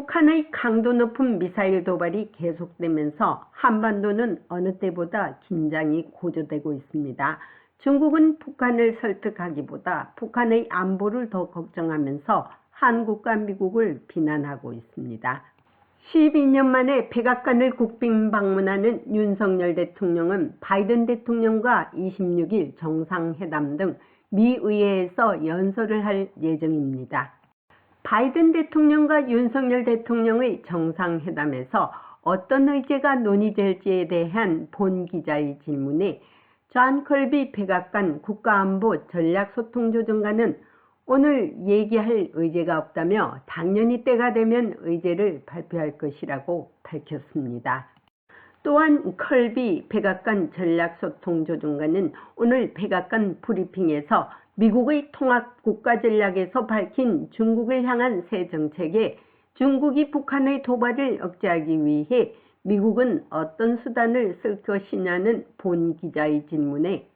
북한의 강도 높은 미사일 도발이 계속되면서 한반도는 어느 때보다 긴장이 고조되고 있습니다. 중국은 북한을 설득하기보다 북한의 안보를 더 걱정하면서 한국과 미국을 비난하고 있습니다. 12년 만에 백악관을 국빈 방문하는 윤석열 대통령은 바이든 대통령과 26일 정상회담 등 미 의회에서 연설을 할 예정입니다. 바이든 대통령과 윤석열 대통령의 정상회담에서 어떤 의제가 논의될지에 대한 본 기자의 질문에 존 컬비 백악관 국가안보 전략소통조정관은 오늘 얘기할 의제가 없다며 당연히 때가 되면 의제를 발표할 것이라고 밝혔습니다. 또한 컬비 백악관 전략소통조정관은 오늘 백악관 브리핑에서 미국의 통합국가전략에서 밝힌 중국을 향한 새 정책에 중국이 북한의 도발을 억제하기 위해 미국은 어떤 수단을 쓸 것이냐는 본 기자의 질문에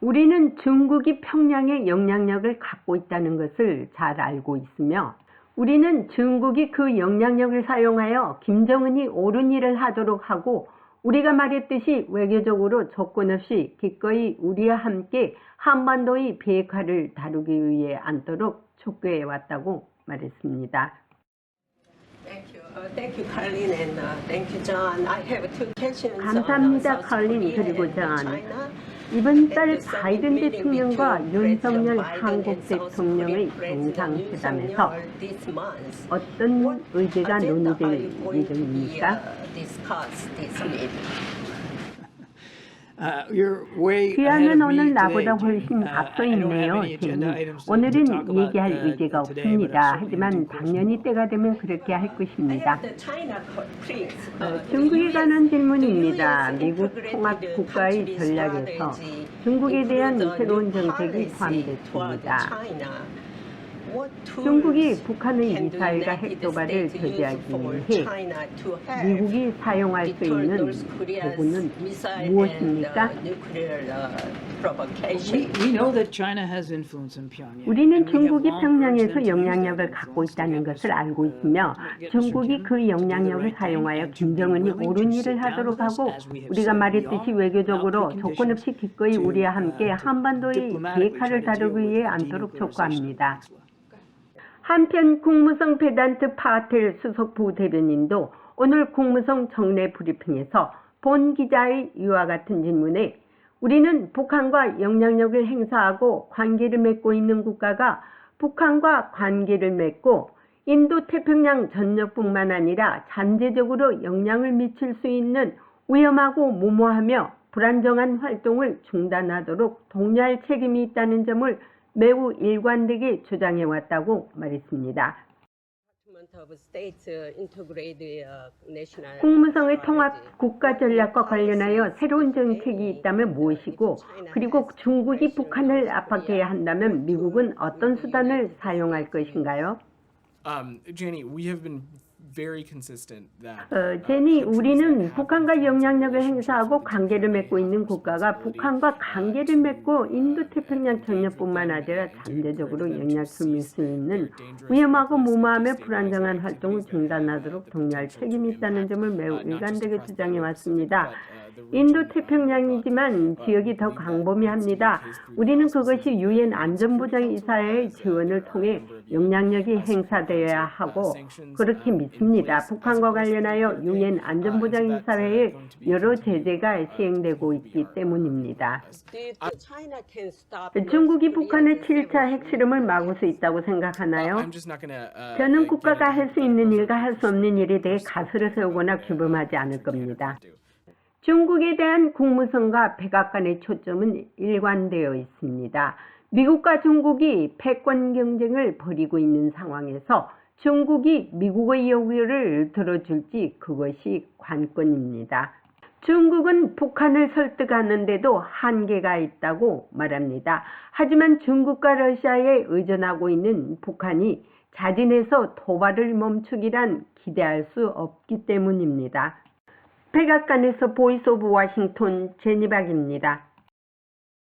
우리는 중국이 평양에 영향력을 갖고 있다는 것을 잘 알고 있으며 우리는 중국이 그 영향력을 사용하여 김정은이 옳은 일을 하도록 하고 우리가 말했듯이 외교적으로 조건 없이 기꺼이 우리와 함께 한반도의 비핵화를 다루기 위해 앉도록 촉구해 왔다고 말했습니다. 감사합니다, 칼린 그리고 존. 이번 달 바이든 대통령과 윤석열 한국 대통령의 정상회담에서 어떤 의제가 논의될 예정입니까? 귀하는 오늘 나보다 훨씬 앞서 있네요, 제니. 오늘은 얘기할 의제가 없습니다. 하지만 당연히 때가 되면 그렇게 할 것입니다. 중국에 관한 질문입니다. 미국 통합국가의 전략에서 중국에 대한 새로운 정책이 포함됐습니다. 중국이 북한의 미사일과 핵도발을 저지하기 위해 미국이 사용할 수 있는 도구는 무엇입니까? 우리는 중국이 평양에서 영향력을 갖고 있다는 것을 알고 있으며 중국이 그 영향력을 사용하여 김정은이 옳은 일을 하도록 하고 우리가 말했듯이 외교적으로 조건 없이 기꺼이 우리와 함께 한반도의 비핵화를 다루기 위해 앉도록 촉구합니다. 한편 국무성 베단트 파텔 수석 부대변인도 오늘 국무성 정례 브리핑에서 본 기자의 이와 같은 질문에 우리는 북한과 영향력을 행사하고 관계를 맺고 있는 국가가 북한과 관계를 맺고 인도태평양 전역뿐만 아니라 잠재적으로 영향을 미칠 수 있는 위험하고 무모하며 불안정한 활동을 중단하도록 독려할 책임이 있다는 점을 매우 일관되게 주장해왔다고 말했습니다. 국무성의 통합 국가전략과 관련하여 새로운 정책이 있다면 무엇이고 그리고 중국이 북한을 압박해야 한다면 미국은 어떤 수단을 사용할 것인가요? 제니, 우리는 북한과 영향력을 행사하고 관계를 맺고 있는 국가가 북한과 관계를 맺고 인도태평양 전역뿐만 아니라 잠재적으로 영향을 미칠 수 있는 위험하고 무모하며 불안정한 활동을 중단하도록 독려할 책임이 있다는 점을 매우 일관되게 주장해 왔습니다. 인도태평양이지만 지역이 더 광범위합니다. 우리는 그것이 유엔 안전보장이사회의 지원을 통해 영향력이 행사되어야 하고 그렇게 믿습니다. 북한과 관련하여 유엔 안전보장이사회에 여러 제재가 시행되고 있기 때문입니다. 중국이 북한의 7차 핵실험을 막을 수 있다고 생각하나요? 저는 국가가 할 수 있는 일과 할 수 없는 일에 대해 가설을 세우거나 규범하지 않을 겁니다. 중국에 대한 국무성과 백악관의 초점은 일관되어 있습니다. 미국과 중국이 패권 경쟁을 벌이고 있는 상황에서 중국이 미국의 요구를 들어줄지 그것이 관건입니다. 중국은 북한을 설득하는 데도 한계가 있다고 말합니다. 하지만 중국과 러시아에 의존하고 있는 북한이 자진해서 도발을 멈추기란 기대할 수 없기 때문입니다. 백악관에서 보이스 오브 워싱턴 제니박입니다.